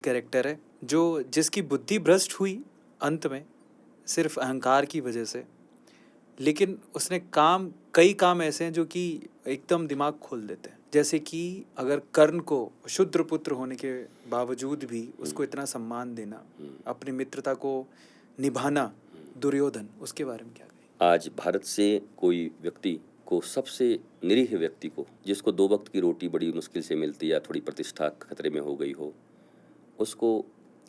Character है जो जिसकी बुद्धि भ्रष्ट हुई अंत में सिर्फ अहंकार की वजह से, लेकिन उसने कई काम ऐसे हैं जो कि एकदम दिमाग खोल देते हैं। जैसे कि अगर कर्ण को शूद्र पुत्र होने के बावजूद भी उसको इतना सम्मान देना, अपनी मित्रता को निभाना, दुर्योधन, उसके बारे में क्या कहें? आज भारत से कोई व्यक्ति को, सबसे निरीह व्यक्ति को, जिसको 2 वक्त की रोटी बड़ी मुश्किल से मिलती है या थोड़ी प्रतिष्ठा खतरे में हो गई हो, उसको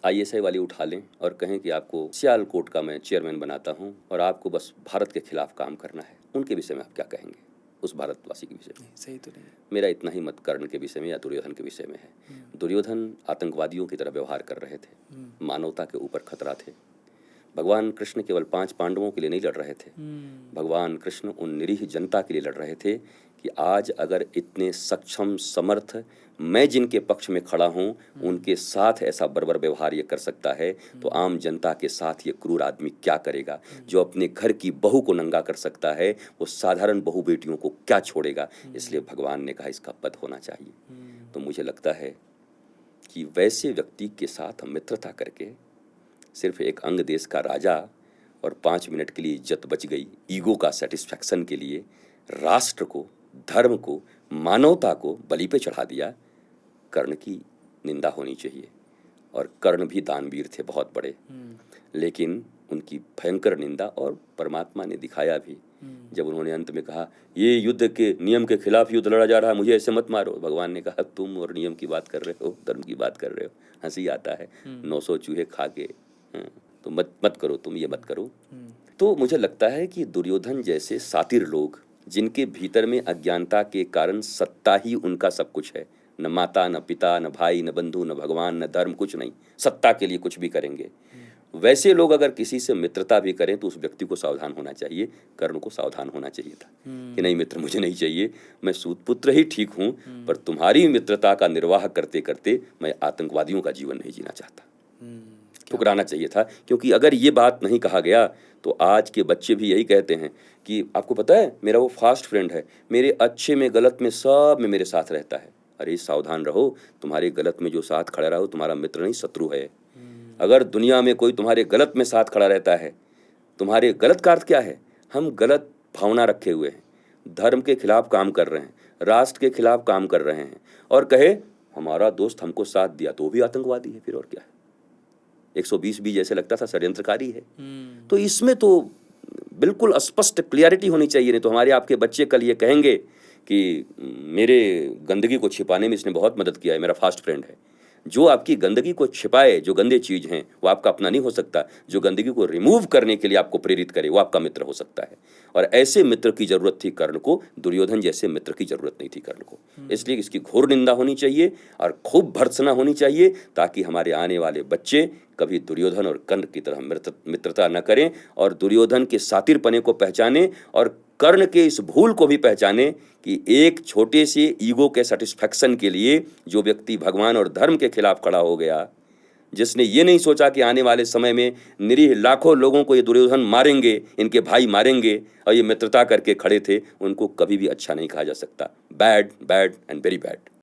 ISI वाले उठा लें और कहें कि आपको सियालकोट का मैं चेयरमैन बनाता हूं और आपको बस भारत के खिलाफ काम करना है। उनके विषय में आप क्या कहेंगे? उस भारतवासी के विषय में? सही तो नहीं। मेरा इतना ही मत कर्ण के विषय में या दुर्योधन के विषय में है। दुर्योधन आतंकवादियों की तरह व्यवहार कर रहे थे, मानवता के ऊपर खतरा थे। भगवान कृष्ण केवल 5 पांडवों के लिए नहीं लड़ रहे थे, भगवान कृष्ण उन निरीह जनता के लिए लड़ रहे थे कि आज अगर इतने सक्षम, समर्थ मैं जिनके पक्ष में खड़ा हूं उनके साथ ऐसा बर्बर व्यवहार ये कर सकता है, तो आम जनता के साथ ये क्रूर आदमी क्या करेगा? जो अपने घर की बहू को नंगा कर सकता है, वो साधारण बहू बेटियों को क्या छोड़ेगा? इसलिए भगवान ने कहा इसका वध होना चाहिए। तो मुझे लगता है कि वैसे व्यक्ति के साथ मित्रता करके सिर्फ एक अंग देश का राजा और 5 मिनट के लिए इज्जत बच गई, ईगो का सेटिस्फैक्शन के लिए राष्ट्र को, धर्म को, मानवता को बलि पे चढ़ा दिया। कर्ण की निंदा होनी चाहिए। और कर्ण भी दानवीर थे बहुत बड़े, लेकिन उनकी भयंकर निंदा और परमात्मा ने दिखाया भी जब उन्होंने अंत में कहा ये युद्ध के नियम के खिलाफ युद्ध लड़ा जा रहा है, मुझे ऐसे मत मारो। भगवान ने कहा तुम और नियम की बात कर रहे हो, धर्म की बात कर रहे हो, हंसी आता है। 900 चूहे खा के तो मत करो, तुम ये मत करो। तो मुझे लगता है कि दुर्योधन जैसे सातिर लोग, जिनके भीतर में अज्ञानता के कारण सत्ता ही उनका सब कुछ है, न माता, न पिता, न भाई, न बंधु, न भगवान, न धर्म, कुछ नहीं, सत्ता के लिए कुछ भी करेंगे। वैसे लोग अगर किसी से मित्रता भी करें तो उस व्यक्ति को सावधान होना चाहिए। कर्ण को सावधान होना चाहिए था कि नहीं मित्र मुझे नहीं चाहिए, मैं सूतपुत्र ही ठीक हूं, पर तुम्हारी मित्रता का निर्वाह करते करते मैं आतंकवादियों का जीवन नहीं जीना चाहता। ठुकराना चाहिए था, क्योंकि अगर ये बात नहीं कहा गया तो आज के बच्चे भी यही कहते हैं कि आपको पता है मेरा वो फास्ट फ्रेंड है, मेरे अच्छे में गलत में सब में मेरे साथ रहता है। अरे सावधान रहो, तुम्हारे गलत में जो साथ खड़ा रहा हो तुम्हारा मित्र नहीं शत्रु है। अगर दुनिया में कोई तुम्हारे गलत में साथ खड़ा रहता है, तुम्हारे गलत का अर्थ क्या है? हम गलत भावना रखे हुए हैं, धर्म के खिलाफ काम कर रहे हैं, राष्ट्र के खिलाफ काम कर रहे हैं, और कहे हमारा दोस्त हमको साथ दिया तो भी आतंकवादी है, फिर और क्या है? 120 भी जैसे लगता था षड्यंत्रकारी है। तो इसमें तो बिल्कुल स्पष्ट क्लियरिटी होनी चाहिए, नहीं तो हमारे आपके बच्चे कल ये कहेंगे कि मेरे गंदगी को छिपाने में इसने बहुत मदद किया है, मेरा फास्ट फ्रेंड है। जो आपकी गंदगी को छिपाए, जो गंदे चीज हैं, वो आपका अपना नहीं हो सकता। जो गंदगी को रिमूव करने के लिए आपको प्रेरित करे वो आपका मित्र हो सकता है। और ऐसे मित्र की जरूरत थी कर्ण को, दुर्योधन जैसे मित्र की जरूरत नहीं थी कर्ण को। इसलिए इसकी घोर निंदा होनी चाहिए और खूब भर्त्सना होनी चाहिए, ताकि हमारे आने वाले बच्चे कभी दुर्योधन और कर्ण की तरह मित्रता न करें और दुर्योधन के सातिरपने को पहचाने और कर्ण के इस भूल को भी पहचाने कि एक छोटे से ईगो के सेटिस्फैक्शन के लिए जो व्यक्ति भगवान और धर्म के खिलाफ खड़ा हो गया, जिसने ये नहीं सोचा कि आने वाले समय में निरीह लाखों लोगों को ये दुर्योधन मारेंगे, इनके भाई मारेंगे, और ये मित्रता करके खड़े थे, उनको कभी भी अच्छा नहीं कहा जा सकता। Bad, bad and very bad.